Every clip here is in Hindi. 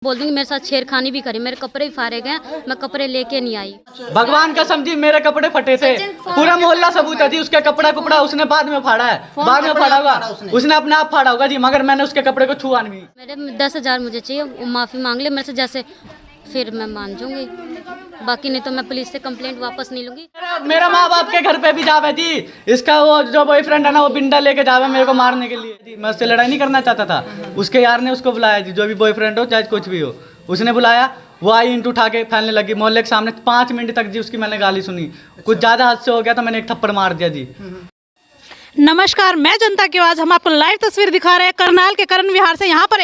बोल दूंगी मेरे साथ छेड़खानी भी करी, मेरे कपड़े भी फाड़े गए, मैं कपड़े लेके नहीं आई। भगवान का समझी मेरे कपड़े फटे थे, पूरा मोहल्ला सबूत है जी। उसके कपड़ा उसने बाद में फाड़ा है, बाद में फाड़ा होगा, उसने अपने आप फाड़ा होगा जी, मगर मैंने उसके कपड़े को छुआ नहीं। मेरे 10,000 मुझे चाहिए, वो माफ़ी मांग ले मेरे से, जैसे फिर मैं मान जाऊंगी, बाकी नहीं तो मैं पुलिस से कंप्लेंट वापस नहीं लूंगी। मेरा माँ बाप के घर पे भी जावे जी, इसका वो जो बॉयफ्रेंड है ना, वो बिंडा लेके जावे मेरे को मारने के लिए जी। मैं उससे लड़ाई नहीं करना चाहता था, उसके यार ने उसको बुलाया जी, जो भी बॉयफ्रेंड हो चाहे कुछ भी हो, उसने बुलाया। वो आई ईंट उठा के फैलने लगी मोहल्ले के सामने। 5 मिनट तक जी उसकी मैंने गाली सुनी, कुछ ज़्यादा हद से हो गया तो मैंने एक थप्पड़ मार दिया जी। नमस्कार, मैं जनता की आवाज़। हम आपको लाइव तस्वीर दिखा रहे हैं करनाल के करण विहार से। यहाँ पर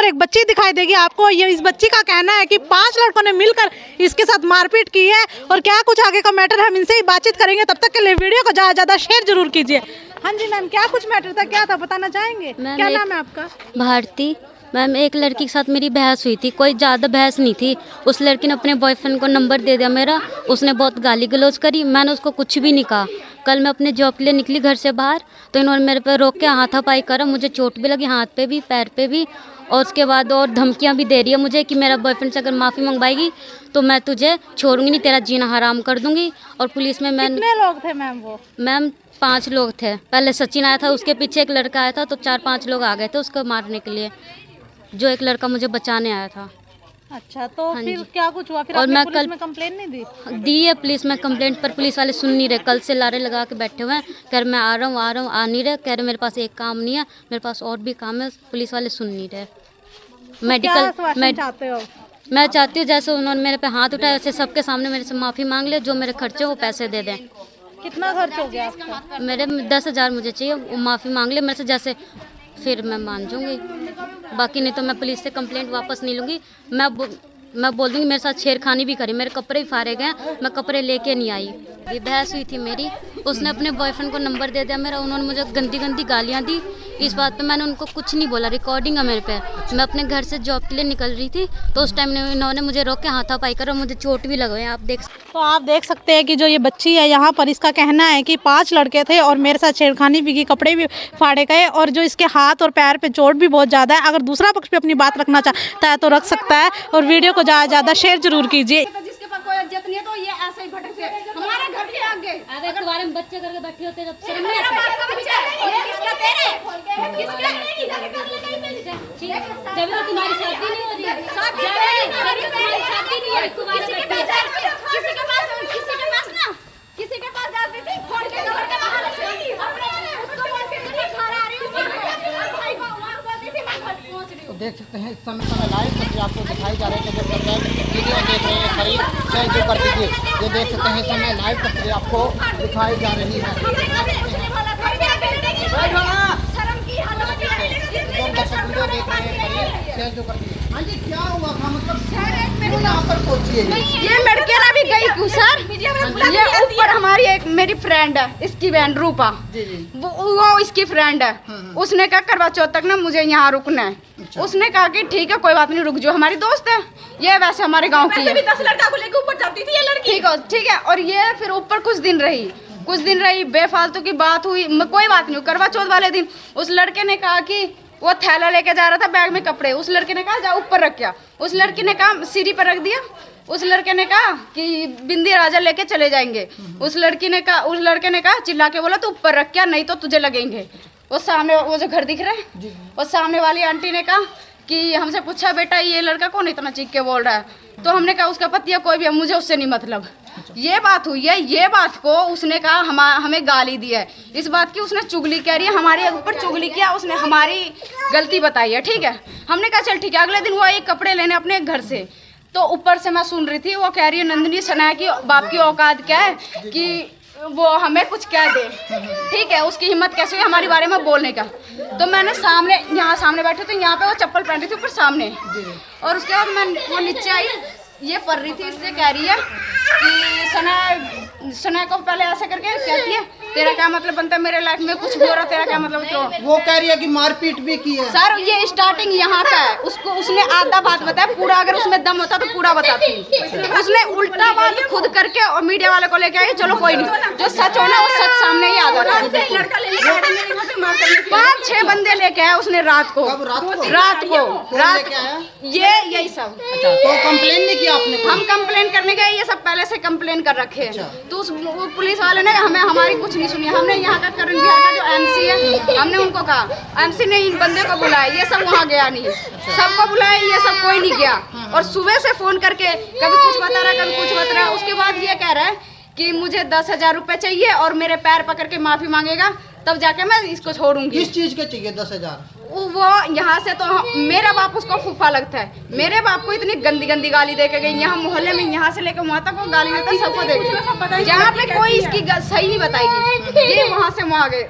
एक बच्ची दिखाई देगी आपको। ये इस बच्ची का कहना है कि 5 लड़कों ने मिलकर इसके साथ मारपीट की है, और क्या कुछ आगे का मैटर है हम इनसे ही बातचीत करेंगे। तब तक के लिए वीडियो को ज़्यादा शेयर जरूर कीजिए। हाँ जी मैम, क्या कुछ मैटर था, क्या था बताना चाहेंगे? क्या नाम है आपका? भारती मैम, एक लड़की के साथ मेरी बहस हुई थी, कोई ज़्यादा बहस नहीं थी। उस लड़की ने अपने बॉयफ्रेंड को नंबर दे दिया मेरा, उसने बहुत गाली गलौज करी, मैंने उसको कुछ भी नहीं कहा। कल मैं अपने जॉब के लिए निकली घर से बाहर, तो इन्होंने मेरे पे रोक के हाथापाई करा, मुझे चोट भी लगी, हाथ पे भी पैर पे भी। और उसके बाद और धमकियां भी दे रही है मुझे कि मेरा बॉयफ्रेंड से अगर माफ़ी मंगवाएगी तो मैं तुझे छोड़ूंगी नहीं, तेरा जीना हराम कर दूंगी। और पुलिस में कितने लोग थे मैम? वो मैम 5 लोग थे। पहले सचिन आया था, उसके पीछे एक लड़का आया था, तो 4-5 लोग आ गए थे उसको मारने के लिए, जो एक लड़का मुझे बचाने आया था। अच्छा, तो हाँ फिर जी। क्या कुछ हुआ? फिर और आपने मैं पुलिस कल में कंप्लेंट नहीं दी है पुलिस में कंप्लेंट, पर पुलिस वाले सुन नहीं रहे। कल से लारे लगा के बैठे हुए हैं, कह रहे मैं आ रहा हूँ, आ नहीं रहे। कह रहे मेरे पास एक काम नहीं है, मेरे पास और भी काम है। पुलिस वाले सुन नहीं रहे। मेडिकल चाहते हो? मैं चाहती हूँ जैसे उन्होंने मेरे पे हाथ उठाया, वैसे सबके सामने मेरे से माफ़ी मांग ले, जो मेरे खर्चे वो पैसे दे दें। कितना खर्च हो गया आपका? मेरे 10,000 मुझे चाहिए, वो माफ़ी मांग ले मेरे से, जैसे फिर मैं मान जाऊंगी, बाकी नहीं तो मैं पुलिस से कंप्लेंट वापस नहीं लूँगी। मैं बोल दूंगी मेरे साथ छेड़खानी भी करी, मेरे कपड़े भी फाड़े गए, मैं कपड़े लेके नहीं आई। ये बहस हुई थी मेरी, उसने अपने बॉयफ्रेंड को नंबर दे दिया मेरा, उन्होंने मुझे गंदी गंदी गालियाँ दी। इस बात पे मैंने उनको कुछ नहीं बोला, रिकॉर्डिंग है मेरे पे। मैं अपने घर से जॉब के लिए निकल रही थी, तो उस टाइम इन्होंने मुझे रोक के हाथापाई करा, मुझे चोट भी लगी। आप देख सकते हैं कि जो ये बच्ची है यहाँ पर, इसका कहना है कि 5 लड़के थे और मेरे साथ छेड़खानी भी की, कपड़े भी फाड़े गए, और जो इसके हाथ और पैर पे चोट भी बहुत ज़्यादा है। अगर दूसरा पक्ष भी अपनी बात रखना चाहता है तो रख सकता है, और वीडियो को ज़्यादा शेयर जरूर कीजिए। जिसके पास कोई इज्जत नहीं है तो ये ऐसे ही भटकते हमारे घर के आगे। अगर तुम्हारे में बच्चे करके बैठे होते जब शर्म नहीं मेरा आती? बाप का बच्चा है, ये किसका तेरे? किसका मेरी? जब तक तुम्हारी शादी नहीं हो रही है, शादी तुम्हारी नहीं शादी नहीं है, तुम्हारे किसी बच्चे के पास ना, किसी के पास जाती थी, फोड़ के कवर के बाहर से उसको बोलती थी मैं घर आ रही हूँ, भाई को वहाँ बोलती थी मैं घर पहुँच रही हूँ। तो देख सकते हैं इस समय लाइव तस्वीर आपको दिखाई जा रही है। जब वीडियो देख रहे हैं करीब चाहे जो कर दीजिए, ये देख सकते हैं इस समय लाइव तस्वीर आपको दिखाई जा रही है। वीडियो देख रहे हैं करीब चाहे जो कर दीजिए। हाँ जी, क्या हुआ था? मतलब यहाँ पर पहुँचिए। ये लड़कियाँ भी गई क्यों सर? ये ऊपर हमारी एक मेरी फ्रेंड है, इसकी बहन रूपा, वो इसकी फ्रेंड है। उसने कहा करवा चौथ तक ना मुझे यहाँ रुकना है। उसने कहा कि ठीक है कोई बात नहीं रुक जाओ, हमारी दोस्त है ये, वैसे हमारे गांव की है। 10 लड़का को लेकर ऊपर जाती थी ये लड़की। ठीक है। और ये फिर ऊपर कुछ दिन रही, बेफालतू की बात हुई, कोई बात नहीं। करवा चौथ वाले दिन उस लड़के ने कहा कि वो थैला लेके जा रहा था, बैग में कपड़े, उस लड़के ने कहा जा ऊपर रख क्या। उस लड़की ने कहा सीढ़ी पर रख दिया। उस लड़के ने कहा कि बिंदी राजा लेके चले जाएंगे। उस लड़के ने कहा चिल्ला के बोला तू ऊपर रख क्या, नहीं तो तुझे लगेंगे। वो सामने वो जो घर दिख रहा है, वो सामने वाली आंटी ने कहा कि हमसे पूछा बेटा ये लड़का कौन इतना चीख के बोल रहा है, तो हमने कहा उसका पति है कोई भी है, मुझे उससे नहीं मतलब। ये बात हुई है। ये बात को उसने कहा हमें गाली दी है, इस बात की उसने चुगली कह रही है, हमारे ऊपर चुगली किया, उसने हमारी गलती बताई है। ठीक है, हमने कहा चल ठीक है। अगले दिन वो एक कपड़े लेने अपने घर से, तो ऊपर से मैं सुन रही थी वो कह रही है नंदिनी सना की बाप की औकात क्या है कि वो हमें कुछ कह दे। ठीक है, उसकी हिम्मत कैसे हुई हमारे बारे में बोलने का। तो मैंने यहाँ सामने बैठे थे, यहाँ पे वो चप्पल पहन रही थी ऊपर सामने, और उसके बाद मैं वो नीचे आई, ये पढ़ रही थी, इससे कह रही है कि सना सना को पहले ऐसे करके कहती है तेरा क्या मतलब बनता है मेरे लाइफ में कुछ भी हो रहा तेरा क्या मतलब। तो वो कह रही है कि मारपीट भी की है। सर ये स्टार्टिंग यहाँ का है, उसको उसने आधा बात बताया, पूरा अगर उसमें दम होता तो पूरा बताती। उसने उल्टा बात खुद करके और मीडिया वाले को लेके आई, चलो कोई नहीं, जो सच हो ना वो सच सामने ही आ जाता है। 5-6 बंदे लेके आया उसने रात को ये यही सब। तो कंप्लेन नहीं किया आपने? हम कंप्लेन करने गए, ये सब पहले से कंप्लेन कर रखे हैं। तो उस पुलिस वाले ने हमें हमारी कुछ नहीं सुनी। हमने यहाँ का करण बिहार का जो एमसी है हमने उनको कहा, एमसी ने इन बंदे को बुलाया, ये सब वहाँ गया नहीं, सबको बुलाया, ये सब कोई नहीं गया। और सुबह से फोन करके कभी कुछ बता रहा कभी कुछ बता रहा। उसके बाद ये कह रहा है कि मुझे 10,000 रुपए चाहिए और मेरे पैर पकड़ के माफी मांगेगा तब जाके मैं इसको छोड़ूंगी। किस चीज के चाहिए 10,000? वो यहाँ से तो मेरा बाप उसको फूफा लगता है, मेरे बाप को इतनी गंदी गंदी गाली दे के गई। यहाँ मोहल्ले में यहाँ से लेकर वहाँ तक वो गाली देता, सबको देखती, यहाँ पे कोई इसकी सही नहीं बताएगी। ये वहाँ से वहाँ गए,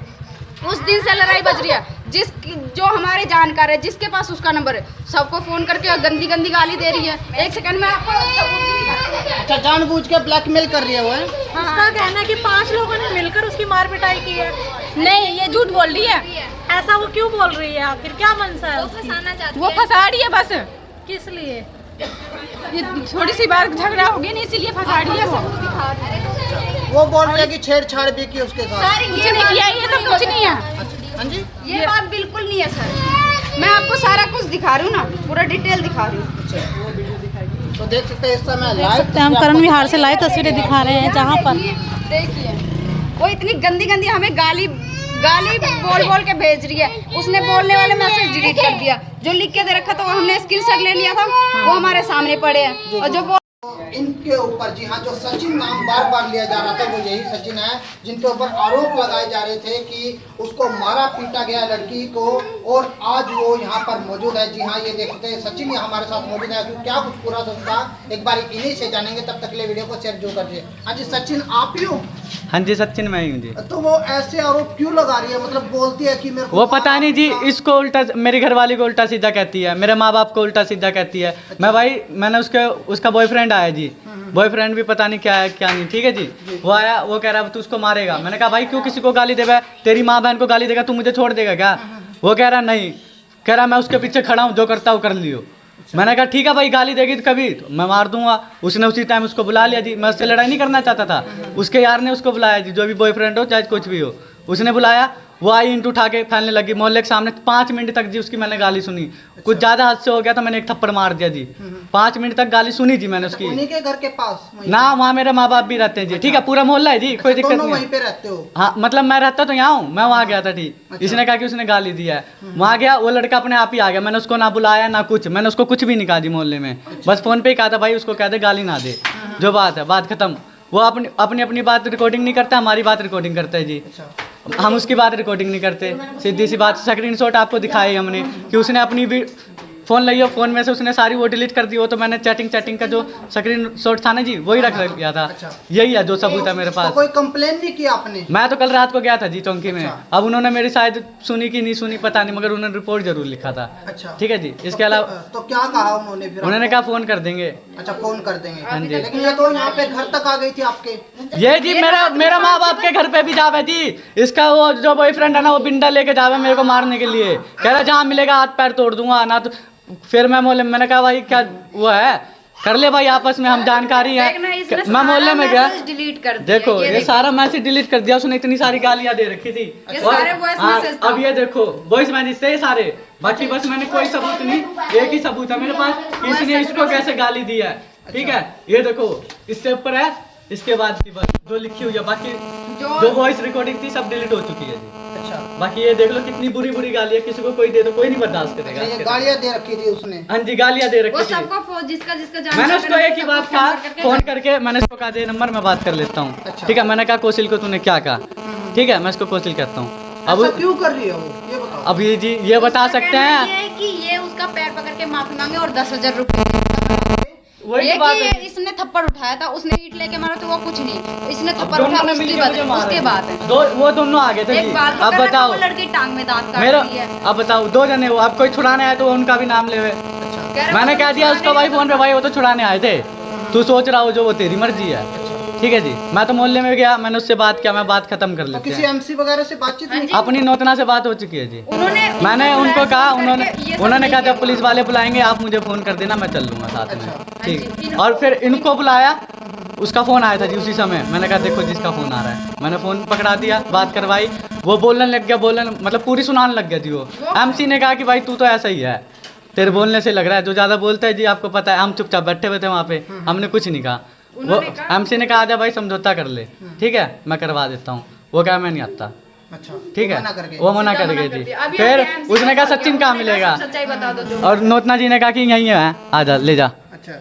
उस दिन से लड़ाई बज रही है। जो हमारे जानकार है जिसके पास उसका नंबर है, सबको फोन करके गंदी गंदी गाली दे रही है। एक सेकंड में आपको अच्छा, जानबूझ के ब्लैकमेल कर रही है वो है? उसका कहना है कि 5 लोगों ने मिलकर उसकी मार पिटाई की है। नहीं, ये झूठ बोल रही है। ऐसा वो क्यों बोल रही है? आखिर क्या मनसा है? वो फंसा रही है बस। किस लिए? ये थोड़ी सी बार झगड़ा हो गया नहीं, इसीलिए फंसा रही है वो बोल रही है कि छेड़छाड़ भी की उसके साथ। सर ये नहीं किया, ये सब कुछ नहीं है। हाँ जी, ये बात बिल्कुल नहीं है सर। मैं आपको सारा कुछ दिखा रही हूँ ना, पूरा डिटेल दिखा रही हूँ। तो देख सकते हैं इस समय देख सकते हैं हम करण विहार से लाइव तस्वीरें दिखा रहे हैं जहाँ पर देखिए वो इतनी गंदी गंदी हमें गाली बोल बोल के भेज रही है। उसने बोलने वाले मैसेज डिलीट कर दिया, जो लिख के दे रखा था वो हमने स्क्रीनशॉट ले लिया था, वो हमारे सामने पड़े हैं। और जो इनके ऊपर, जी हाँ, जो सचिन नाम बार बार लिया जा रहा था वो यही सचिन है जिनके ऊपर आरोप लगाए जा रहे थे कि उसको मारा पीटा गया लड़की को, और आज वो यहाँ पर मौजूद है। जी हाँ, ये देखते हैं सचिन यहाँ हमारे साथ मौजूद है। क्या कुछ पूरा था एक बार इन्हीं से जानेंगे, तब तक के लिए वीडियो को शेयर जो कर दिए। हाँ जी, सचिन आप ही हो? हाँ जी, सचिन मैं ही हूँ जी। तो वो ऐसे आरोप क्यों लगा रही है? मतलब बोलती है कि मेरे को वो पता नहीं जी, इसको उल्टा, मेरी घरवाली को उल्टा सीधा कहती है, मेरे माँ बाप को उल्टा सीधा कहती है। मैंने उसका बॉयफ्रेंड आया जी, बॉयफ्रेंड भी पता नहीं क्या है क्या नहीं, ठीक है जी। वो आया, वो कह रहा है तू उसको मारेगा। मैंने कहा भाई क्यों किसी को गाली देगा, तेरी माँ बहन को गाली देगा तू मुझे छोड़ देगा क्या? वो कह रहा नहीं, कह रहा मैं उसके पीछे खड़ा हूँ, जो करता हूँ कर लियो। मैंने कहा ठीक है भाई, गाली देगी तो कभी तो मैं मार दूंगा। उसने उसी टाइम उसको बुला लिया जी। मैं उससे लड़ाई नहीं करना चाहता था, उसके यार ने उसको बुलाया जी, जो भी बॉयफ्रेंड हो चाहे कुछ भी हो, उसने बुलाया। वो आई ईंट उठा के फैलने लगी मोहल्ले के सामने। 5 मिनट तक जी उसकी मैंने गाली सुनी। कुछ ज़्यादा हद से हो गया तो मैंने एक थप्पड़ मार दिया जी। 5 मिनट तक गाली सुनी जी मैंने उसकी। उन्हीं के घर के पास ना, वहाँ मेरे माँ बाप भी रहते हैं जी, ठीक है, पूरा मोहल्ला है जी, कोई दिक्कत नहीं। वहीं पे रहते हो? हाँ, मतलब मैं रहता तो यहाँ हूँ, मैं वहाँ गया था ठीक। इसने कहा कि उसने गाली दिया है, वहाँ गया, वो लड़का अपने आप ही आ गया। मैंने उसको ना बुलाया ना कुछ, मैंने उसको कुछ भी नहीं कहा जी मोहल्ले में। बस फोन पे ही कहा था भाई उसको कह दे गाली ना दे, जो बात है बात खत्म। वो अपनी बात रिकॉर्डिंग नहीं करता, हमारी बात रिकॉर्डिंग करता है जी। हम उसकी बात रिकॉर्डिंग नहीं करते, सीधी सी बात। स्क्रीनशॉट आपको दिखाई हमने कि उसने अपनी भी फ़ोन लिया, फ़ोन में से उसने सारी वो डिलीट कर दी। वो तो मैंने चैटिंग का जो स्क्रीनशॉट था ना जी, वही रख लिया था। यही है जो सबूत है मेरे पास। तो कोई कंप्लेन नहीं की आपने? मैं तो कल रात को गया था जी चौंकी में। अब उन्होंने मेरी शायद सुनी कि नहीं सुनी पता नहीं, मगर उन्होंने रिपोर्ट जरूर लिखा था। अच्छा, ठीक है जी। इसके अलावा तो क्या कहा उन्होंने फिर? उन्होंने कहा फ़ोन कर देंगे। अच्छा, फोन कर देंगे। हाँ जी। लेकिन ये तो यहाँ पे घर तक आ गई थी आपके। ये जी मेरा माँ बाप के घर पे भी जावे जी। इसका वो जो बॉयफ्रेंड है ना, वो बिंडा लेके जावे मेरे को मारने के लिए। कह रहा जहाँ मिलेगा हाथ पैर तोड़ दूंगा ना। तो फिर मैंने कहा भाई क्या वो है, कर ले भाई आपस में, हम जानकारी है। मैं मोहल्ले में गया, डिलीट कर देखो ये सारा मैसेज डिलीट कर दिया उसने। इतनी सारी गालियां दे रखी थी। अब ये देखो वॉइस मैसेज थे सारे, बाकी बस मैंने कोई सबूत नहीं, एक ही सबूत है मेरे पास, इसने इसको कैसे गाली दी है। ठीक है, ये देखो इससे ऊपर है, इसके बाद की बस जो लिखी हुई है, बाकी जो वॉइस रिकॉर्डिंग थी सब डिलीट हो चुकी है जी। अच्छा, बाकी ये देख लो कितनी बुरी बुरी गालियां, किसी को कोई दे तो कोई नहीं बर्दाश्त करेगा। ये गालियां दे रखी थी उसने? हाँ जी, गालियां दे रखी थी। सबको जिसका मैंने उसको एक ही बात कहा, फोन करके मैंने उसको कहा दे नंबर, मैं बात कर लेता हूँ। ठीक है, मैंने कहा कौशल को तूने क्या कहा, ठीक है, मैं इसको कौशल कहता हूँ। अब क्यों कर रही है वो, ये बताओ। अब ये जी ये बता सकते हैं कि ये उसका पैर पकड़ के माफी मांगे और 10,000 रुपए। वही बात है। इसने थप्पड़ उठाया था, उसने ईंट लेके मारा तो वो कुछ नहीं, इसने थप्पड़ उठाया उसके बाद वो दोनों आ गए थे जी। अब बताओ, लड़की टांग में दांत मेरा काट रही है। अब बताओ 2 जने हो, अब कोई छुड़ाने आए तो उनका भी नाम ले। मैंने कह दिया उसको भाई फोन पे, भाई वो तो छुड़ाने आए थे, तू सोच रहा हो जो वो तेरी मर्जी है। ठीक है जी। मैं तो मोहल्ले में गया, मैंने उससे बात किया, मैं बात खत्म कर तो लेते किसी हैं। एमसी वगैरह से बातचीत नहीं? अपनी नौतना से बात हो चुकी है जी। मैंने उन्होंने उनको कहा, ये सब उन्होंने कहा नहीं जब पुलिस वाले बुलाएंगे आप मुझे फोन कर देना, मैं चल लूंगा साथ में। अच्छा। ठीक। और फिर इनको बुलाया, उसका फोन आया था जी उसी समय। मैंने कहा देखो जिसका फोन आ रहा है, मैंने फोन पकड़ा दिया, बात करवाई, वो बोलने लग गया, मतलब पूरी सुनाने लग गया जी। वो एमसी ने कहा कि भाई तू तो ऐसा ही है, तेरे बोलने से लग रहा है, जो ज्यादा बोलता है जी आपको पता है। हम चुपचाप बैठे हुए थे वहाँ पे, हमने कुछ नहीं कहा। वो एमसी ने कहा आजा भाई समझौता कर ले, ठीक है मैं करवा देता हूँ। वो कहा मैं नहीं आता, अच्छा, ठीक है, मना कर गए। वो मना कर गए जी। फिर उसने कहा सचिन कहाँ मिलेगा, सच्चाई बता दो जो। और नौतना जी ने कहा कि यहीं है, आजा ले जा। अच्छा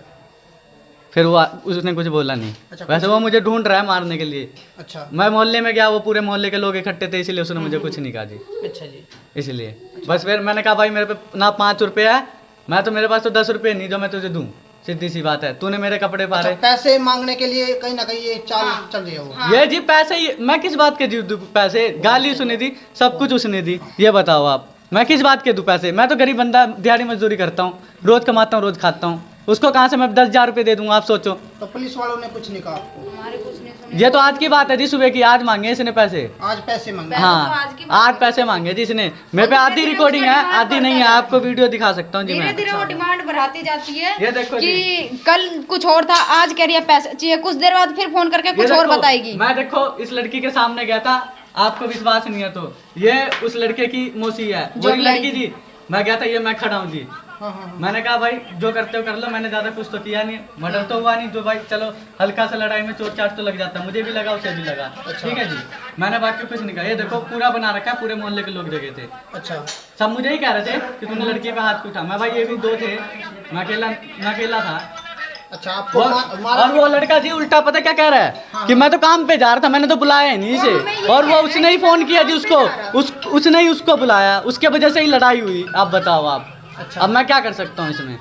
फिर वो उसने कुछ बोला नहीं। अच्छा, वैसे वो मुझे ढूंढ रहा है मारने के लिए। अच्छा मैं मोहल्ले में गया, वो पूरे मोहल्ले के लोग इकट्ठे थे, इसलिए उसने मुझे कुछ नहीं कहा जी। अच्छा जी। इसलिए बस फिर मैंने कहा भाई मेरे पे ना 5 रुपये है, मैं तो मेरे पास तो 10 रुपये नहीं जो मैं तुझे दूं, सीधी सी बात है। तूने मेरे कपड़े अच्छा, फाड़े। पैसे मांगने के लिए कहीं ना कहीं ये चाल चल रही है वो। ये जी पैसे ही, मैं किस बात के दूं पैसे? गाली सुनी थी, सब कुछ उसने दी। ये बताओ आप, मैं किस बात के दूं पैसे? मैं तो गरीब बंदा, दिहाड़ी मजदूरी करता हूँ, रोज कमाता हूँ, रोज खाता हूँ। उसको कहाँ से मैं 10,000 रुपये दे दूंगा, आप सोचो। तो पुलिस वालों ने कुछ नहीं कहा आपको? ये तो आज की बात है जी, सुबह की। आज मांगे इसने पैसे। आज पैसे मांगे? हाँ आज पैसे मांगे जी इसने। मेरे पे आधी रिकॉर्डिंग है, आधी नहीं है, आपको वीडियो दिखा सकता हूँ जी धीरे मैं। धीरे वो डिमांड बढ़ाती जाती है। ये देखो कि कल कुछ और था, आज कह रही है पैसे चाहिए, कुछ देर बाद फिर फोन करके ये कुछ और देखो, बताएगी। मैं देखो इस लड़की के सामने गया था, आपको विश्वास नहीं है तो ये उस लड़के की मौसी है, जो वही लाई लड़की जी। मैं गया था, ये मैं खड़ा हूँ जी। हाँ हाँ मैंने कहा भाई जो करते हो कर लो, मैंने ज्यादा कुछ तो किया नहीं, मर्डर तो हुआ नहीं, जो भाई चलो हल्का सा लड़ाई में चोट चाट तो लग जाता है, मुझे भी लगा उसे भी लगा, ठीक है जी। मैंने बाकी कुछ नहीं कहा। ये देखो पूरा बना रखा है, पूरे मोहल्ले के लोग जगह थे, अच्छा सब मुझे ही कह रहे थे कि तूने लड़की पे हाथ क्यों उठा। मैं भाई ये भी 2 थे, मैं अकेला था। अच्छा आपको और वो लड़का जी उल्टा पता क्या कह रहा है कि मैं तो काम पे जा रहा था, मैंने तो बुलाया ही नहीं इसे। और वो उसने ही फोन किया जी उसको, उसने ही उसको बुलाया, उसके वजह से ही लड़ाई हुई। आप बताओ आप, अच्छा। अब मैं क्या कर सकता हूँ इसमें?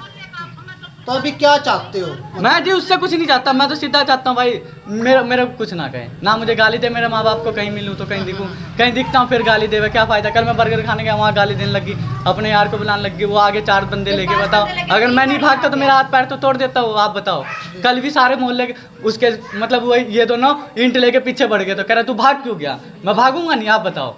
तो अभी क्या चाहते हो? मैं जी उससे कुछ नहीं चाहता, मैं तो सीधा चाहता हूँ भाई मेरा कुछ ना कहे, ना मुझे गाली दे। मेरे माँ बाप को कहीं मिलूँ तो कहीं दिखूँ, कहीं दिखता हूँ फिर गाली देवे, क्या फायदा? कल मैं बर्गर खाने गया, वहाँ गाली देने लगी, अपने यार को बुलाने लगी, वो आगे 4 बंदे लेके। बताओ अगर मैं नहीं भागता तो मेरा हाथ पैर तो तोड़ देता हूँ। आप बताओ, कल भी सारे मोहल्ले के उसके मतलब वही ये दोनों ईंट लेके पीछे बढ़ गए, तो कह रहा तू भाग क्यों गया? मैं भागूंगा नहीं, आप बताओ।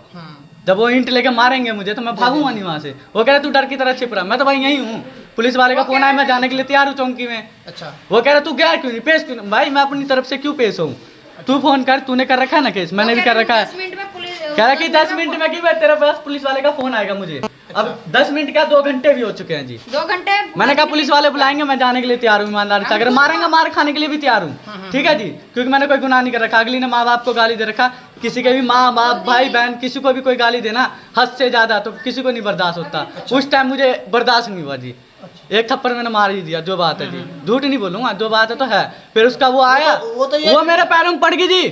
जब वो ईंट लेके मारेंगे मुझे तो मैं भागूंगा नहीं वहाँ से। वो कह रहा तू डर की तरह छिप रहा। मैं तो भाई यही हूँ, पुलिस वाले का फोन आया, मैं जाने के लिए तैयार हूँ चौकी में। अच्छा वो कह रहा तू गया क्यों नहीं, पेश क्यों नहीं? भाई मैं अपनी तरफ से क्यों पेश हूँ? तू फोन कर, तूने कर रखा है ना केस, मैंने भी कर रखा है। कह रहा कि 10 मिनट में कि भाई तेरे पास पुलिस वाले का फोन आएगा मुझे। अब 10 मिनट क्या 2 घंटे भी हो चुके हैं जी। 2 घंटे मैंने कहा पुलिस वाले बुलाएंगे, मैं जाने के लिए तैयार हूँ ईमानदारी से। अगर मारेंगे मार खाने के लिए भी तैयार हूँ, ठीक है जी, क्योंकि मैंने कोई गुनाह नहीं कर रखा। अगली ने माँ बाप को गाली दे रखा, किसी के भी माँ बाप भाई बहन किसी को भी कोई गाली देना हद से ज्यादा तो किसी को नहीं बर्दाश्त होता। उस टाइम मुझे बर्दाश्त नहीं हुआ जी, 1 थप्पड़ मैंने मार ही दिया। जो बात है जी, झूठ नहीं बोलूंगा, जो बात है तो है। फिर उसका वो आया, वो मेरे पैरों में पड़ गई जी।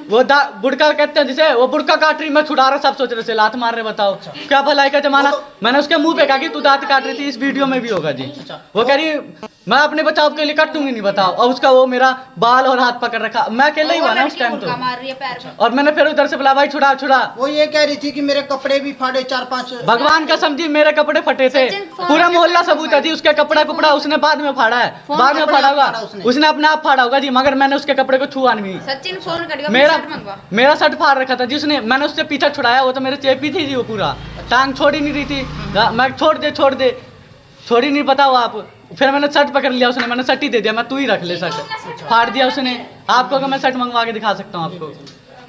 वो बुड़का कहते हैं जिसे, वो बुड़का काट रही, मैं छुड़ा रहा, सब सोच रहे थे लात मार रहे। बताओ क्या भलाई का जमाना। मैंने उसके मुंह पे कहा कि तू दांत काट रही थी, इस वीडियो में भी होगा जी। वो कह रही मैं अपने बचाव के लिए कटूंगी नहीं, बताओ। और उसका वो मेरा बाल और हाथ पकड़ रखा, मैं अकेला ही हुआ ना उस टाइम तो। मार रही है पैर में। और मैंने फिर उधर से बोला भाई छुड़ा छुड़ा। वो ये कह रही थी कि मेरे कपड़े भी फाड़े 4-5। भगवान का समझी मेरे कपड़े फटे थे, पूरा मोहल्ला सबूत है जी। उसके कपड़ा उसने बाद में फाड़ा है, बाद में फाड़ा होगा, उसने अपने आप फाड़ा होगा जी, मगर मैंने उसके कपड़े को छुआ नहीं। सचिन फोन करेगा, मेरा शर्ट फाड़ रखा था जी उसने, मैंने उससे पीछा छुड़ाया। वो तो मेरे चेपी थी जी, वो पूरा टांग छोड़ ही नहीं रही थी। मैं छोड़ ही नहीं, बताओ आप। फिर मैंने शर्ट पकड़ लिया उसने, मैंने शर्ट ही दे दिया, मैं तू ही रख ले शर्ट, फाड़ दिया उसने। आपको अगर मैं शर्ट मंगवा के दिखा सकता हूँ आपको।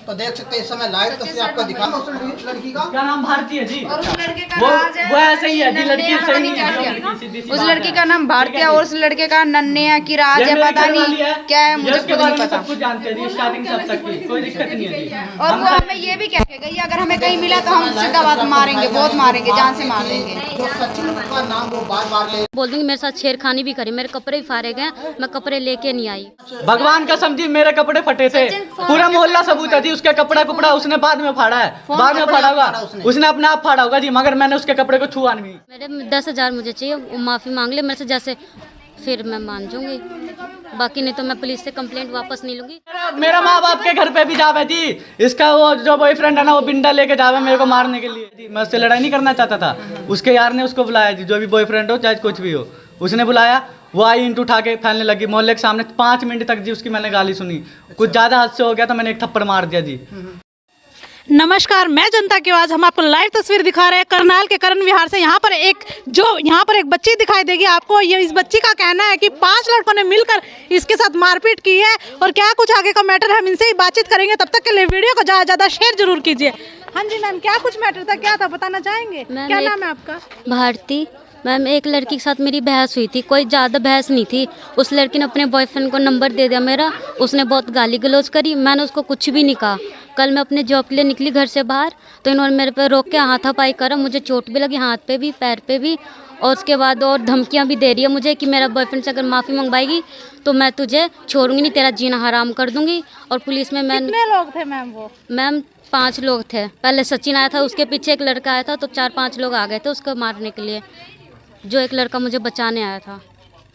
तो देख सकते हैं इस समय लाइव तस्वीर आपको दिखा उस लड़की का। क्या नाम? भारती है जी। और उस लड़के का वो राज है, वो ऐसे ही है जी, लड़की नन्हे सही पता नहीं क्या है। किया। सीधी सी उस बात लड़की है। का नाम भारती ठीक है है और जी। उस लड़के का नन्हे है कि राज ये है, मेरी पता घर वाली नहीं क्या है, ये मुझे उसके खुद बारे नहीं में पता। सब कुछ जानते हैं जी, स्टार्टिंग से अब तक की कोई दिक्कत नहीं है जी। और वो हमें ये भी कह के गई अगर हमें कहीं मिला तो हम सीधा बात मारेंगे, बहुत मारेंगे, जान से मार देंगे। जो सचिन का नाम वो बार-बार ले। बोल दूंगी मेरे साथ छेड़खानी भी करी, मेरे कपड़े भी फाड़े गए, मैं कपड़े लेके नहीं आई। भगवान का समझी मेरे कपड़े फटे थे, पूरा मोहल्ला सबूत है जी। उसके कपड़ा उसने बाद में फाड़ा है, बाद में फाड़ा होगा, उसने अपने आप फाड़ा होगा जी, मगर मैंने उसके कपड़े को छुआ नहीं। मेरे 10,000 मुझे चाहिए, वो माफ़ी मांग ले मेरे से, जैसे फिर मैं मान जाऊंगी, बाकी नहीं तो मैं पुलिस से कंप्लेंट वापस नहीं लूंगी। मेरा माँ बाप के घर पे भी जावे जी, इसका वो जो बॉयफ्रेंड है ना, वो बिंडा लेके जावे मेरे को मारने के लिए जी। मैं उससे लड़ाई नहीं करना चाहता था, उसके यार ने उसको बुलाया जी, जो भी बॉयफ्रेंड हो चाहे कुछ भी हो, उसने बुलाया। वो आई ईंट उठा के फैलने लगी मोहल्ले के सामने। 5 मिनट तक जी उसकी मैंने गाली सुनी। कुछ ज़्यादा हद से हो गया तो मैंने एक थप्पड़ मार दिया जी। नमस्कार, मैं जनता की आवाज़। हम आपको लाइव तस्वीर दिखा रहे हैं करनाल के करण विहार से। यहाँ पर एक बच्ची दिखाई देगी आपको। ये इस बच्ची का कहना है कि 5 लड़कों ने मिलकर इसके साथ मारपीट की है और क्या कुछ आगे का मैटर है हम इनसे ही बातचीत करेंगे। तब तक के लिए वीडियो को ज़्यादा शेयर जरूर कीजिए। हाँ जी मैम, क्या कुछ मैटर था, क्या था बताना चाहेंगे? क्या नाम है आपका? भारती। मैम, एक लड़की के साथ मेरी बहस हुई थी, कोई ज़्यादा बहस नहीं थी। उस लड़की ने अपने बॉयफ्रेंड को नंबर दे दिया मेरा। उसने बहुत गाली गलौज करी, मैंने उसको कुछ भी नहीं कहा। कल मैं अपने जॉब के लिए निकली घर से बाहर तो इन्होंने मेरे पे रोक के हाथापाई करा। मुझे चोट भी लगी, हाथ पे भी, पैर पे भी। और उसके बाद और धमकियां भी दे रही है मुझे कि मेरा बॉयफ्रेंड से अगर माफ़ी मंगवाएगी तो मैं तुझे छोड़ूंगी नहीं, तेरा जीना हराम कर दूंगी। और पुलिस में कितने लोग थे मैम? वो मैम 5 लोग थे। पहले सचिन आया था, उसके पीछे एक लड़का आया था, तो 4-5 लोग आ गए थे उसको मारने के लिए, जो एक लड़का मुझे बचाने आया था।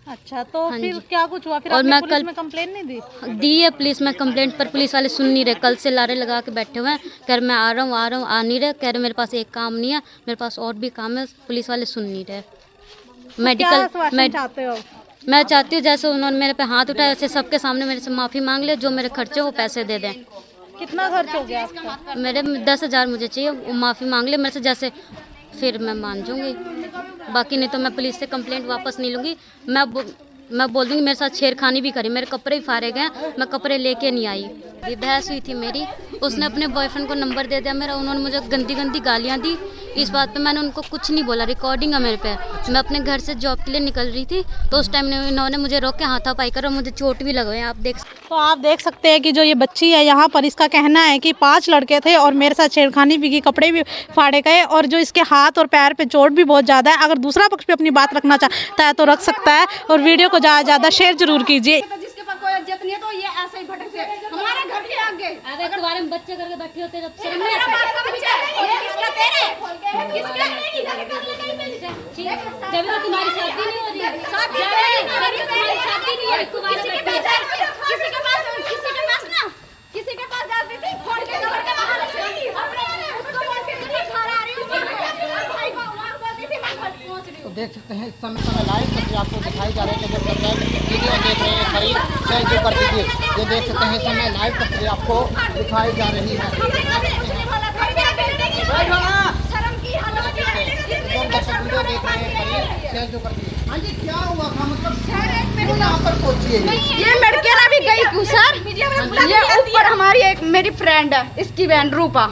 अच्छा, तो हाँ फिर जी। क्या कुछ हुआ? फिर और आपने मैं पुलिस कल में कंप्लेंट नहीं दी? दी है पुलिस में कंप्लेंट, पर पुलिस वाले सुन नहीं रहे। कल से लारे लगा के बैठे हुए हैं, कह रहे मैं आ रहा हूँ, आ नहीं रहे। कह रहे मेरे पास एक काम नहीं है, मेरे पास और भी काम है। पुलिस वाले सुन नहीं रहे। क्या आश्वासन चाहते हो? मैं चाहती हूँ जैसे उन्होंने मेरे पे हाथ उठाया वैसे सबके सामने मेरे से माफ़ी मांग ले, जो मेरे खर्चे वो पैसे दे दें। कितना खर्च हो गया आपका? मेरे 10,000 मुझे चाहिए, वो माफ़ी मांग ले मेरे से जैसे, फिर मैं मान जाऊँगी। बाकी नहीं तो मैं पुलिस से कंप्लेंट वापस नहीं लूँगी। मैं बोल दूँगी मेरे साथ छेड़खानी भी करी, मेरे कपड़े भी फाड़े गए, मैं कपड़े लेके नहीं आई। ये बहस हुई थी मेरी, उसने अपने बॉयफ्रेंड को नंबर दे दिया मेरा। उन्होंने मुझे गंदी गंदी गालियाँ दी। इस बात पे मैंने उनको कुछ नहीं बोला, रिकॉर्डिंग है मेरे पे। मैं अपने घर से जॉब के लिए निकल रही थी तो उस टाइम इन्होंने मुझे रोक के हाथापाई कर और मुझे चोट भी लगवाई। आप देख सकते हैं कि जो ये बच्ची है यहाँ पर, इसका कहना है कि 5 लड़के थे और मेरे साथ छेड़खानी भी की, कपड़े भी फाड़े गए और जो इसके हाथ और पैर पे चोट भी बहुत ज़्यादा है। अगर दूसरा पक्ष भी अपनी बात रखना चाहता है तो रख सकता है और वीडियो को ज़्यादा शेयर जरूर कीजिए। जिसके पास कोई इज्जत नहीं है तो ये ऐसे ही भटक से हमारे घर के आगे अगर तुम्हारे में बच्चे करके बैठे होते जब शर्म नहीं मेरा आती? बाप का बच्चा है, ये किसका तेरे किसका जब तक तुम्हारी शादी नहीं हो रही है, शादी तुम्हारी शादी नहीं हो रही, तुम्हारे किसी के पास ना किसी के पास जाती थी फोन के कवर के बाहर से उसको बोल के मैं घर आ रही हूं, भाई को मार बोलती थी मैं घर पहुंच रही हूं। तो देख सकते हैं इस समय लाइव तस्वीर आपको दिखाई जा रही है। जब तक वीडियो देख रहे हैं करीब शेयर जो कर दीजिए। ये देख सकते हैं इस समय लाइव तस्वीर आपको दिखाई जा रही है। शर्म की हालत है। जब तक वीडियो देख रहे हैं करीब शेयर जो कर दीजिए। हाँ जी, क्या हुआ था मतलब क्यों यहाँ पर पहुंची है? ये लड़के ना भी गई क्यों सर? ये ऊपर हमारी एक मेरी फ्रेंड है, इसकी बहन रूपा,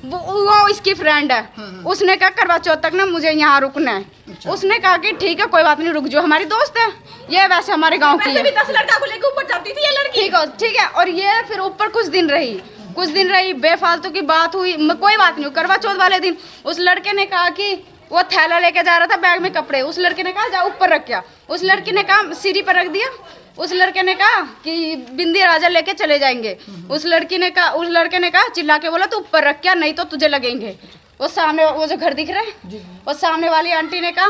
वो इसकी फ्रेंड है। उसने कहा करवा चौथ तक ना मुझे यहाँ रुकना है। उसने कहा कि ठीक है कोई बात नहीं रुक जाओ, हमारी दोस्त है ये, वैसे हमारे गांव की है। 10 लड़का को लेकर ऊपर जाती थी ये लड़की। ठीक है। और ये फिर ऊपर कुछ दिन रही, बेफालतू की बात हुई। कोई बात नहीं, करवा चौथ वाले दिन उस लड़के ने कहा कि वो थैला लेके जा रहा था बैग में कपड़े, उस लड़के ने कहा जा ऊपर रख क्या। उस लड़की ने कहा सिरी पर रख दिया। उस लड़के ने कहा कि बिंदी राजा लेके चले जाएंगे। उस लड़के ने कहा चिल्ला के बोला तू ऊपर रख क्या, नहीं तो तुझे लगेंगे। वो सामने वो जो घर दिख रहा है, वो सामने वाली आंटी ने कहा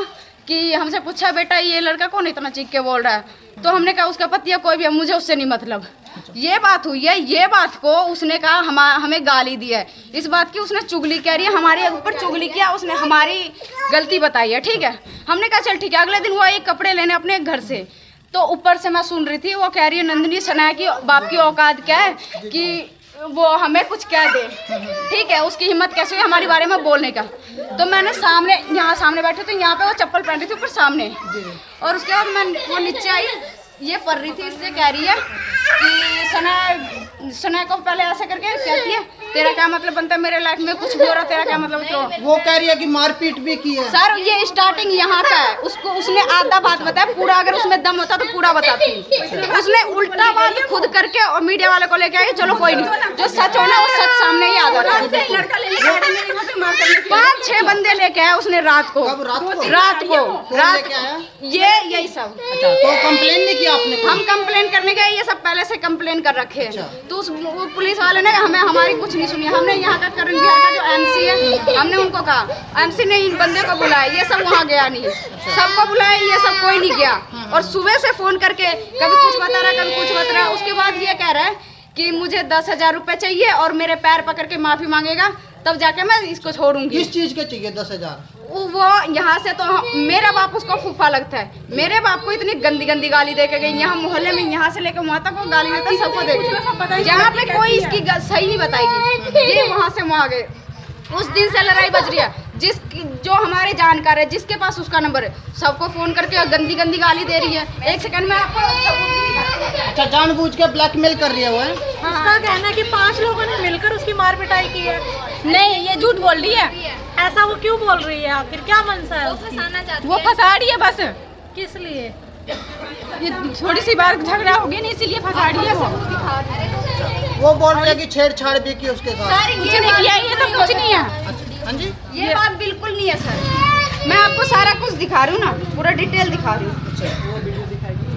कि हमसे पूछा बेटा ये लड़का कौन इतना चीख के बोल रहा है, तो हमने कहा उसका पति है कोई भी है, मुझे उससे नहीं मतलब। ये बात हुई है। ये बात को उसने कहा हमें गाली दी है, इस बात की उसने चुगली कह रही है, हमारे ऊपर चुगली किया, उसने हमारी गलती बताई है। ठीक है, हमने कहा चल ठीक है। अगले दिन वो एक कपड़े लेने अपने घर से, तो ऊपर से मैं सुन रही थी वो कह रही है नंदिनी सना की बाप की औकात क्या है कि वो हमें कुछ कह दे। ठीक है, उसकी हिम्मत कैसे हुई हमारे बारे में बोलने का। तो मैंने यहाँ सामने बैठे थे, यहाँ पे वो चप्पल पहन रही थी ऊपर सामने, और उसके बाद मैं वो नीचे आई, ये पढ़ रही थी, इससे कह रही है कि सना को पहले ऐसा करके कहती है तेरा क्या मतलब बनता है मेरे लाइफ में कुछ भी हो रहा, तेरा क्या मतलब। तो वो कह रही है कि मारपीट भी की है सर। ये स्टार्टिंग यहाँ का है, उसने आधा बात बताया, पूरा अगर उसमें दम होता तो पूरा बताती। उसने उल्टा बात खुद करके और मीडिया वाले को लेके आई। चलो कोई नहीं, जो सच होना वो सच सामने ही आ जाता है। 5-6 बंदे लेके आया उसने रात को यही सब। तो कंप्लेन नहीं किया आपने? हम कंप्लेन करने गए, ये सब पहले से कंप्लेन कर रखे हैं। तो उस पुलिस वाले ने हमारी कुछ नहीं सुनी। हमने यहाँ का करण विहार का जो एमसी है, हमने उनको कहा, एमसी ने इन बंदे को बुलाया, ये सब वहाँ गया नहीं। सबको बुलाया, ये सब कोई नहीं गया। और सुबह से फोन करके कभी कुछ बता रहा, कभी कुछ बता रहा। उसके बाद ये कह रहा है कि मुझे 10,000 रुपये चाहिए और मेरे पैर पकड़ के माफी मांगेगा, तब जाके मैं इसको छोड़ूंगी। किस चीज के चाहिए 10,000? वो यहाँ से तो मेरा बाप उसको फूफा लगता है। मेरे बाप को इतनी गंदी गंदी गाली दे के गई, यहाँ मोहल्ले में, यहाँ से लेकर वहाँ तक वो गाली देता, सबको देख, यहाँ पे कोई इसकी सही नहीं बताएगी। ये वहाँ से वहाँ गए, उस दिन से लड़ाई बज रही है। जो हमारे जानकार है, जिसके पास उसका नंबर है, सबको फोन करके गंदी गंदी गाली दे रही है। एक सेकंड में आपको अच्छा, जानबूझ के ब्लैकमेल कर रही है वो, है? उसका कहना है कि 5 लोगों ने मिलकर उसकी मार पिटाई की है। नहीं, ये झूठ बोल रही है। ऐसा वो क्यों बोल रही है? आखिर क्या मनसा है उसकी? वो फंसा रही है बस। किस लिए? ये थोड़ी सी बार झगड़ा हो गया नहीं, इसीलिए फंसा रही है वो। वो बोल रही है कि छेड़छाड़ भी की उसके साथ। सारी कुछ नहीं किया, ये सब कुछ नहीं है। हाँ जी, ये बात बिल्कुल नहीं है सर। मैं आपको सारा कुछ दिखा रही हूँ ना, पूरा डिटेल दिखा रही हूँ।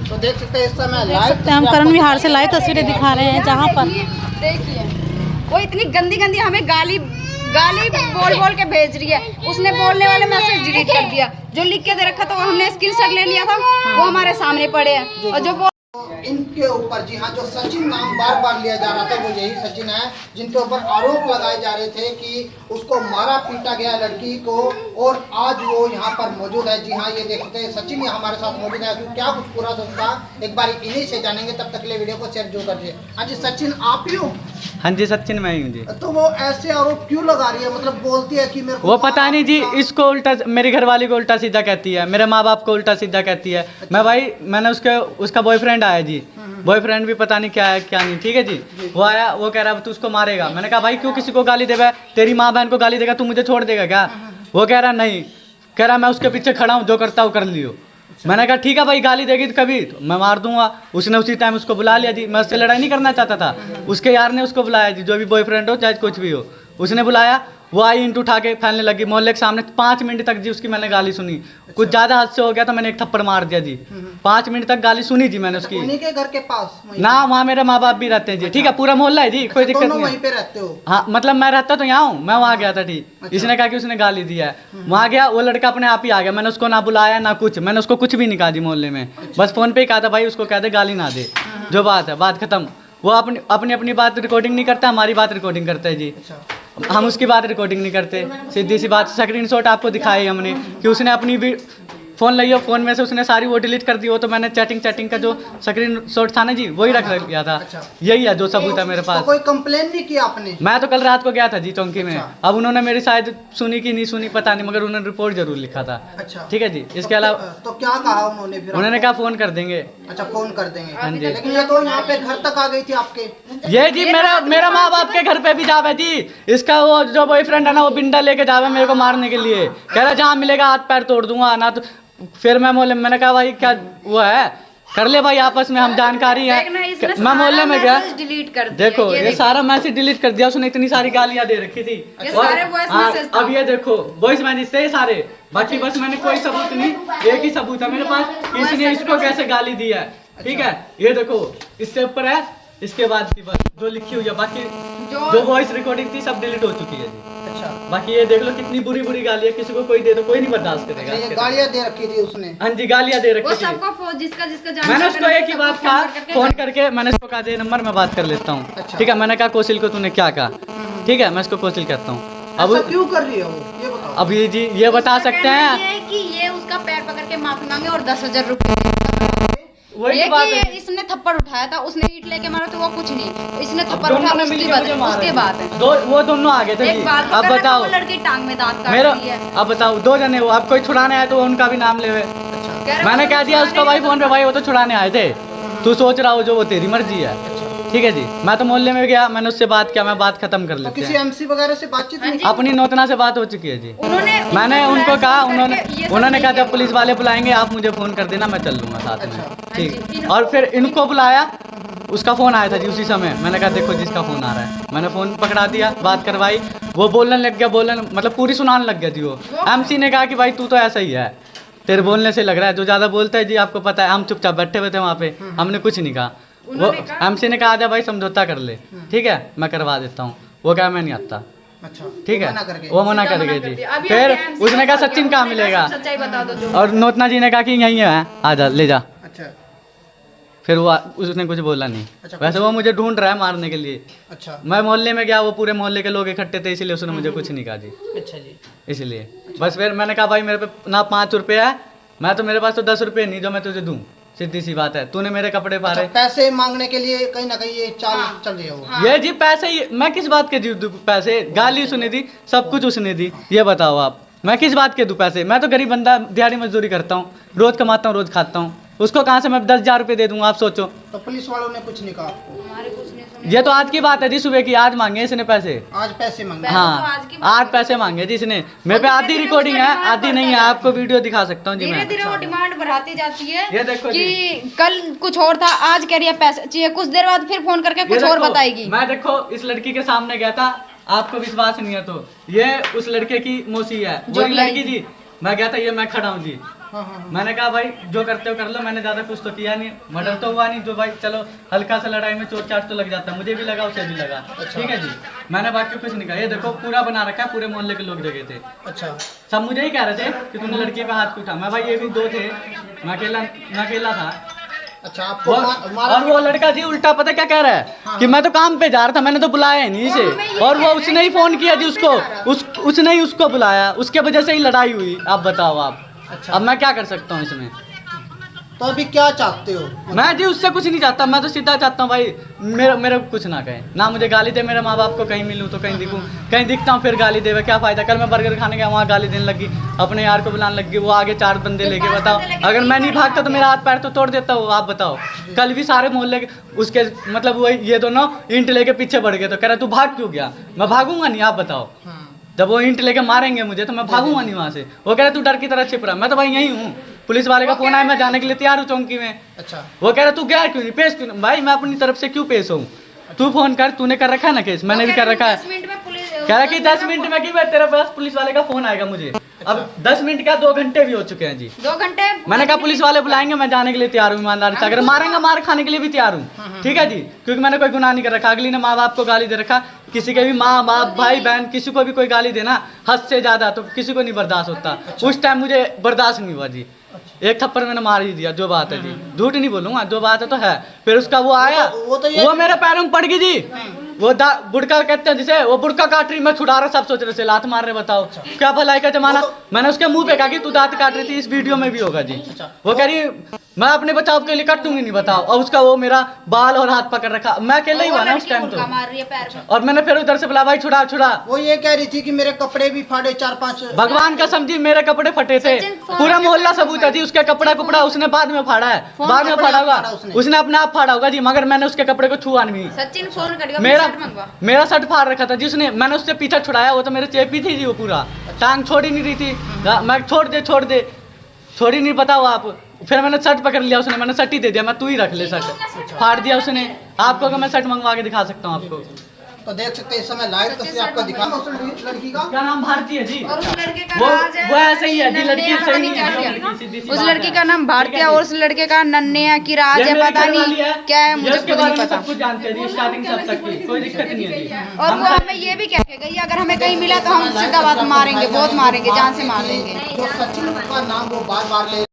तो देख सकते हैं इस समय देख सकते हैं हम करण विहार से लाइव तस्वीरें दिखा रहे हैं, जहाँ पर देखिए वो इतनी गंदी गंदी हमें गाली बोल के भेज रही है। उसने बोलने वाले मैसेज डिलीट कर दिया, जो लिख के दे रखा था वो हमने स्क्रीनशॉट ले लिया था, वो हमारे सामने पड़े हैं। और जो इनके ऊपर, जी हाँ, जो सचिन नाम बार बार लिया जा रहा था वो यही सचिन है, जिनके ऊपर आरोप लगाए जा रहे थे कि उसको मारा पीटा गया लड़की को, और आज वो यहाँ पर मौजूद है। जी हाँ, ये देखते हैं सचिन ये हमारे साथ मौजूद है। क्या कुछ पूरा था एक बार इन्हीं से जानेंगे, तब तक के लिए वीडियो को शेयर जो कर दिए। हाँ जी, सचिन आप ही हो? हाँ जी, सचिन मैं ही हूँ जी। तो वो ऐसे आरोप क्यों लगा रही है? मतलब बोलती है कि मेरे को वो पता नहीं जी, इसको उल्टा, मेरी घरवाली को उल्टा सीधा कहती है, मेरे माँ बाप को उल्टा सीधा कहती है। मैंने उसका बॉयफ्रेंड आया जी, बॉयफ्रेंड भी पता नहीं क्या है क्या नहीं, ठीक है जी। वो आया, वो कह रहा है तू उसको मारेगा। मैंने कहा भाई क्यों किसी को गाली देगा? तेरी माँ बहन को गाली देगा, तू मुझे छोड़ देगा क्या? वो कह रहा नहीं, कह रहा मैं उसके पीछे खड़ा हूँ, जो करता हूँ कर लियो। मैंने कहा ठीक है भाई, गाली देगी तो कभी तो मैं मार दूंगा। उसने उसी टाइम उसको बुला लिया जी। मैं उससे लड़ाई नहीं करना चाहता था, उसके यार ने उसको बुलाया जी, जो भी बॉयफ्रेंड हो चाहे कुछ भी हो, उसने बुलाया। वो आई, इंटू उठा के फैलने लगी मोहल्ले के सामने। 5 मिनट तक जी उसकी मैंने गाली सुनी। कुछ ज़्यादा हद से हो गया तो मैंने एक थप्पड़ मार दिया जी। 5 मिनट तक गाली सुनी जी मैंने उसकी। उन्हीं के घर के पास ना, वहाँ मेरे माँ बाप भी रहते हैं जी, ठीक है, पूरा मोहल्ला है जी, कोई दिक्कत नहीं है। वहीं पे रहते हो? हाँ, मतलब मैं रहता तो यहाँ हूँ, मैं वहाँ गया था ठीक। इसने कहा कि उसने गाली दिया है, वहाँ गया, वो लड़का अपने आप ही आ गया। मैंने उसको ना बुलाया ना कुछ, मैंने उसको कुछ भी नहीं कहा जी मोहल्ले में। बस फोन पे ही कहा था भाई उसको कह दे गाली ना दे, जो बात है बात खत्म। वो अपनी बात रिकॉर्डिंग नहीं करता, हमारी बात रिकॉर्डिंग करता है जी। हम उसकी बात रिकॉर्डिंग नहीं करते, सीधी सी बात। स्क्रीनशॉट आपको दिखाई हमने कि उसने अपनी भी फ़ोन लिया, फ़ोन में से उसने सारी वो डिलीट कर दी। वो तो मैंने चैटिंग का जो स्क्रीनशॉट था ना जी, वही रख लिया था। यही है जो सबूत है मेरे पास। तो कोई कंप्लेन नहीं की आपने? मैं तो कल रात को गया था जी चौकी में। अब उन्होंने मेरी शायद सुनी कि नहीं सुनी पता नहीं, मगर उन्होंने रिपोर्ट जरूर लिखा था। अच्छा, ठीक है जी। इसके अलावा तो क्या कहा उन्होंने फिर? उन्होंने कहा फ़ोन कर देंगे। अच्छा, फोन कर देंगे। हाँ जी। लेकिन ये तो यहाँ पे घर तक आ गई थी आपके। ये जी मेरा माँ बाप के घर पे भी जावे जी। इसका वो जो बॉयफ्रेंड है ना, वो बिंडा लेके जावे मेरे को मारने के लिए। कह रहा जहाँ मिलेगा हाथ पैर तोड़ दूंगा ना। तो फिर मैंने कहा भाई क्या वो है, कर ले भाई, आपस में हम जानकारी है। मैं मोहल्ले में गया, डिलीट कर दिया। देखो ये सारा मैसेज डिलीट कर दिया उसने। इतनी सारी गालियां दे रखी थी। अब ये देखो वॉइस मैसेज थे सारे, बाकी बस मैंने कोई सबूत नहीं, एक ही सबूत है मेरे पास, इसने इसको कैसे गाली दी है। ठीक है, ये देखो इससे ऊपर है, इसके बाद की बस जो लिखी हुई है, बाकी जो वॉइस रिकॉर्डिंग थी सब डिलीट हो चुकी है जी। अच्छा, बाकी ये देख लो कितनी बुरी बुरी गालियां, किसी को कोई दे दो कोई नहीं बर्दाश्त करेगा। ये गालियां दे रखी थी उसने? हाँ जी, गालियां दे रखी थी। जिसका मैंने उसको एक ही बात कहा, फोन करके मैंने उसको कहा दे नंबर, मैं बात कर लेता हूँ। अच्छा। ठीक है, मैंने कहा कौशल को तूने क्या कहा? ठीक है, मैं इसको कौशल कहता हूँ। अब क्यों कर रही है वो, ये बताओ। अब ये जी ये बता सकते हैं कि ये उसका पैर पकड़ के माफी मांगे और 10,000 रुपए। वही ये बात कि है। इसने थप्पड़ उठाया था, उसने ईंट लेके मारा तो वो कुछ नहीं, इसने थप्पड़ दोनों उठाया ने उसके मिलके बाद मुझे मारा उसके जी। बाद वो दोनों आ गए थे एक जी। बाल अब पकड़ रहा था, बताओ वो लड़की टांग में दांत काट मेरा, रही है। अब बताओ 2 जने हो, अब कोई छुड़ाने आए तो उनका भी नाम ले। मैंने कह दिया उसको भाई फोन पे, भाई वो तो छुड़ाने आए थे, तू सोच रहा हो जो वो तेरी मर्जी है। ठीक है जी, मैं तो मोहल्ले में गया, मैंने उससे बात किया, मैं बात खत्म कर लेते किसी हैं। एमसी वगैरह से बातचीत नहीं? अपनी नौतना से बात हो चुकी है जी। मैंने उनको उनको कहा, बुलाया, उन्होंने कहा जब पुलिस वाले बुलाएंगे आप मुझे फोन कर देना, मैं चल लूंगा साथ में। ठीक, और फिर इनको बुलाया, उसका फोन आया था जी उसी समय। मैंने कहा देखो जिसका फोन आ रहा है, मैंने फोन पकड़ा दिया, बात करवाई, वो बोलने लग गया, मतलब पूरी सुनाने लग गया जी। वो एमसी ने कहा कि भाई तू तो ऐसा ही है, तेरे बोलने से लग रहा है, जो ज्यादा बोलता है जी आपको पता है। हम चुपचाप बैठे हुए थे वहाँ पे, हमने कुछ नहीं कहा। वो एमसी ने कहा आजा भाई समझौता कर ले, ठीक है मैं करवा देता हूँ। वो कहा मैं नहीं आता। अच्छा, ठीक है, वो मना कर गए जी। फिर उसने कहा सचिन कहाँ मिलेगा, सच्चाई बता दो जो। और नौतना जी ने कहा कि यहीं है, आजा ले जा। अच्छा, फिर वो उसने कुछ बोला नहीं। अच्छा, वैसे वो मुझे ढूंढ रहा है मारने के लिए। अच्छा मैं मोहल्ले में गया, वो पूरे मोहल्ले के लोग इकट्ठे थे, इसलिए उसने मुझे कुछ नहीं कहा जी। अच्छा जी। इसलिए बस फिर मैंने कहा भाई मेरे पे ना 5 रुपये है, मैं तो मेरे पास तो 10 रुपये नहीं जो मैं तुझे दूँ, सीधी सी बात है। तूने मेरे कपड़े अच्छा, फाड़े। पैसे मांगने के लिए कहीं ना कहीं ये चाल चल रही है वो। ये जी पैसे ही, मैं किस बात के दूँ पैसे? गाली सुनी थी, सब कुछ उसने दी। ये बताओ आप, मैं किस बात के दूँ पैसे? मैं तो गरीब बंदा, दिहाड़ी मजदूरी करता हूँ, रोज कमाता हूँ, रोज खाता हूँ। उसको कहाँ से मैं 10,000 रुपये दे दूँगा, आप सोचो। तो पुलिस वालों ने कुछ नहीं कहा आपको? ये तो आज की बात है जी, सुबह की। आज मांगे इसने पैसे। आज पैसे मांगे? हाँ, आज पैसे मांगे जी इसने। मेरे पे आधी रिकॉर्डिंग है, आधी नहीं है। आपको वीडियो दिखा सकता हूँ जी मैं। धीरे धीरे वो डिमांड बढ़ाती जाती है। ये देखो कि कल कुछ और था, आज कह रही है पैसे चाहिए, कुछ देर बाद फिर फोन करके ये कुछ और देखो, बताएगी। मैं देखो इस लड़की के सामने गया था, आपको विश्वास नहीं है तो ये उस लड़के की मौसी है, वही लड़की जी। मैं गया था, ये मैं खड़ा हूँ जी। हाँ हाँ। मैंने कहा भाई जो करते हो कर लो, मैंने ज्यादा कुछ तो किया नहीं, मर्डर तो हुआ नहीं। जो भाई चलो हल्का सा लड़ाई में चोट चाट तो लग जाता है, मुझे भी लगा, उसे भी लगा। ठीक है जी, मैंने बाकी कुछ नहीं कहा। ये देखो पूरा बना रखा है, पूरे मोहल्ले के लोग जगह थे। अच्छा, सब मुझे ही कह रहे थे कि तूने लड़की पे हाथ क्यों उठा। मैं भाई ये भी 2 थे, मैं अकेला था। अच्छा आपको और वो लड़का जी उल्टा पता क्या कह रहा है कि मैं तो काम पे जा रहा था, मैंने तो बुलाया ही नहीं इसे। और वो उसने ही फोन किया जी उसको, उसने ही उसको बुलाया, उसके वजह से ही लड़ाई हुई। आप बताओ आप। अच्छा। अब मैं क्या कर सकता हूँ इसमें? तो अभी क्या चाहते हो? मैं जी उससे कुछ नहीं चाहता, मैं तो सीधा चाहता हूँ भाई मेरे को कुछ ना कहे, ना मुझे गाली दे। मेरे माँ बाप को कहीं मिलूँ तो कहीं दिखूँ, कहीं दिखता हूँ फिर गाली देवे, क्या फायदा? कल मैं बर्गर खाने गया, वहाँ गाली देने लगी, अपने यार को बुलाने लगी, वो आगे 4 बंदे लेके। बताओ अगर मैं नहीं भागता तो मेरा हाथ पैर तो तोड़ देता हूँ। आप बताओ, कल भी सारे मोहल्ले के उसके मतलब वही ये दोनों ईंट लेके पीछे बढ़ गए, तो कह रहा तू भाग क्यों गया? मैं भागूंगा नहीं। आप बताओ, जब वो ईंट लेके मारेंगे मुझे तो मैं भागूंगा नहीं वहाँ से। वो कह रहा तू डर की तरह छिप रहा, मैं तो भाई यही हूँ। पुलिस वाले का फोन आया, मैं जाने के लिए तैयार हूँ चौंकी में। अच्छा, वो कह रहा तू गया क्यों नहीं, पेश क्यों नहीं? भाई मैं अपनी तरफ से क्यों पेश हूँ? तू फोन कर, तूने कर रखा है ना केस, मैंने भी कर रखा है। कह रहा कि 10 मिनट में कि भाई तेरे पास पुलिस वाले का फोन आएगा मुझे। अब 10 मिनट क्या 2 घंटे भी हो चुके हैं जी। 2 घंटे मैंने कहा पुलिस वाले बुलाएंगे, मैं जाने के लिए तैयार हूँ ईमानदारी से। अगर मारेंगे मार खाने के लिए भी तैयार हूँ। ठीक है जी, क्योंकि मैंने कोई गुनाह नहीं कर रखा। अगली ने माँ बाप को गाली दे रखा, किसी के भी माँ बाप भाई बहन किसी को भी कोई गाली देना हद से ज्यादा तो किसी को नहीं बर्दाश्त होता। उस टाइम मुझे बर्दाश्त नहीं हुआ जी, एक थप्पड़ मैंने मार ही दिया। जो बात है जी, झूठ नहीं बोलूंगा, जो बात है तो है। फिर उसका वो आया, वो मेरे पैरों में पड़ गई जी। वो बुड़का कहते हैं जिसे, वो बुड़का काट रही, मैं छुड़ा रहा, सब सोच रहे थे लात मार रहे। बताओ क्या भलाई का जमाना। मैंने उसके मुंह पे कहा कि तू दांत काट रही थी, इस वीडियो में भी होगा जी। वो कह रही मैं अपने बचाव के लिए काटूंगी नहीं। बताओ, और उसका वो मेरा बाल और हाथ पकड़ रखा, मैं अकेला ही हुआ ना उस टाइम तो। और मैंने फिर उधर से बोला भाई छुड़ा छुड़ा। वो ये कह रही थी कि मेरे कपड़े भी फाड़े 4-5। भगवान का समझी मेरे कपड़े फटे थे, पूरा मोहल्ला सबूत है जी। उसके कपड़ा कुपड़ा उसने बाद में फाड़ा है, बाद में फाड़ा होगा उसने अपने आप फाड़ा होगा जी, मगर मैंने उसके कपड़े को छुआ नहीं। सचिन फोन करेगा, मेरा शर्ट फाड़ रखा था जी उसने, मैंने उससे पीछा छुड़ाया। वो तो मेरे चेपी थी जी, वो पूरा टांग छोड़ ही नहीं रही थी। मैं छोड़ ही नहीं, बताओ आप। फिर मैंने शर्ट पकड़ लिया उसने, मैंने शर्ट ही दे दिया, मैं तू ही रख ले शर्ट, फाड़ दिया उसने। आपको अगर मैं शर्ट मंगवा के दिखा सकता हूँ आपको। तो देख सकते हैं इस समय लाइव तस्वीर आपको दिखा। उस लड़की का क्या नाम? भारती है जी। और उस लड़के का वो राज है, वो ऐसे ही है जी, लड़की नन्हे सही क्या है। किया? सीधी सी उस बात लड़की है। का नाम भारती ठीक है है और जी। उस लड़के का नन्हे की राज ये है, मेरी पता घरवाली नहीं है, क्या है, ये मुझे उसके खुद बारे नहीं में पता। सब कुछ जानते हैं जी, स्टार्टिंग से अब तक की, कोई दिक्कत नहीं है जी। और वो हमें ये भी कह के गई अगर हमें कहीं मिला तो हम सीधा बात मारेंगे, बहुत मारेंगे, जान से मार देंगे। जो सचिन का नाम वो बार बार ले